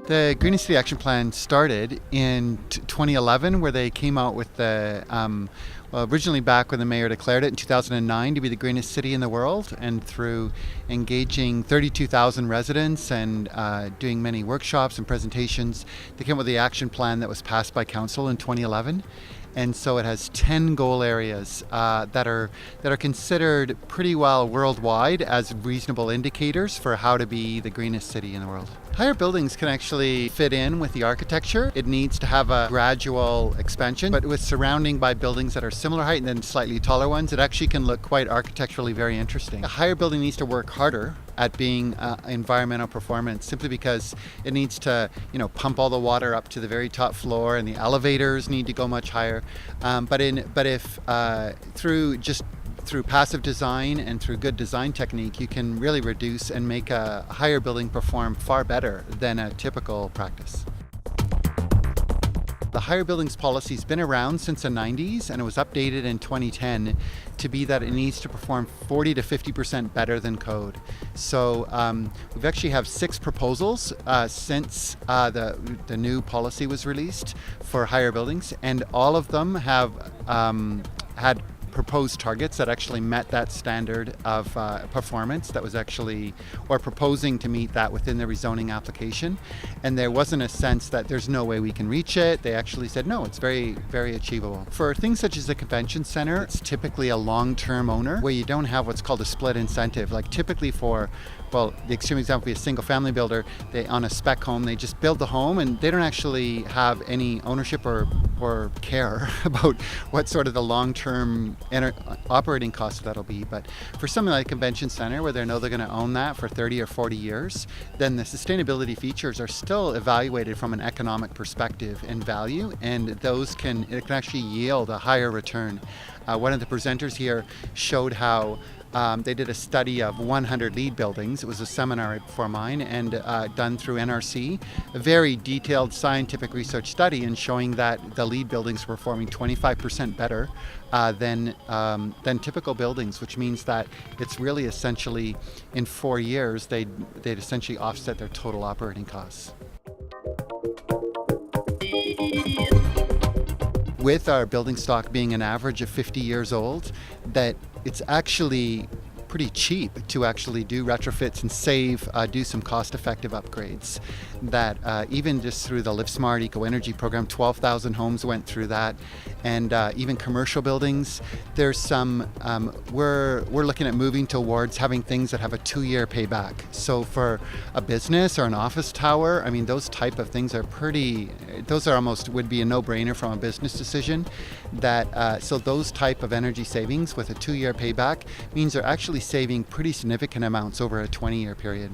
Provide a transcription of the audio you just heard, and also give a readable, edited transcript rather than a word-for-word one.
The Greenest City Action Plan started in 2011, where they came out with the, originally back when the mayor declared it in 2009 to be the greenest city in the world, and through engaging 32,000 residents and doing many workshops and presentations, they came up with the action plan that was passed by council in 2011. And so it has 10 goal areas that are considered pretty well worldwide as reasonable indicators for how to be the greenest city in the world. Higher buildings can actually fit in with the architecture. It needs to have a gradual expansion, but with surrounding by buildings that are similar height and then slightly taller ones, it actually can look quite architecturally very interesting. A higher building needs to work harder at being environmental performance, simply because it needs to, pump all the water up to the very top floor, and the elevators need to go much higher. But if through passive design and through good design technique, you can really reduce and make a higher building perform far better than a typical practice. The higher buildings policy has been around since the 90s, and it was updated in 2010 to be that it needs to perform 40 to 50% better than code. So we've actually have 6 proposals since the new policy was released for higher buildings, and all of them have had proposed targets that actually met that standard of performance that was actually, or proposing to meet that within the rezoning application. And there wasn't a sense that there's no way we can reach it. They actually said, no, it's very, very achievable. For things such as the convention center, it's typically a long-term owner where you don't have what's called a split incentive. Like typically the extreme example would be a single family builder, on a spec home, they just build the home and they don't actually have any ownership or care about what sort of the long-term operating cost of that'll be. But for something like a convention center where they know they're going to own that for 30 or 40 years, then the sustainability features are still evaluated from an economic perspective and value, and it can actually yield a higher return. One of the presenters here showed how they did a study of 100 LEED buildings. It was a seminar before mine, and done through NRC, a very detailed scientific research study, and showing that the LEED buildings were performing 25% better than typical buildings, which means that it's really essentially in 4 years they'd essentially offset their total operating costs. With our building stock being an average of 50 years old, that it's actually pretty cheap to actually do retrofits and do some cost-effective upgrades. That even just through the Live Smart Eco Energy program, 12,000 homes went through that, and even commercial buildings. There's some we're looking at moving towards having things that have a 2-year payback. So for a business or an office tower, I mean, those type of things almost would be a no-brainer from a business decision. So those type of energy savings with a 2-year payback means they're actually saving pretty significant amounts over a 20-year period.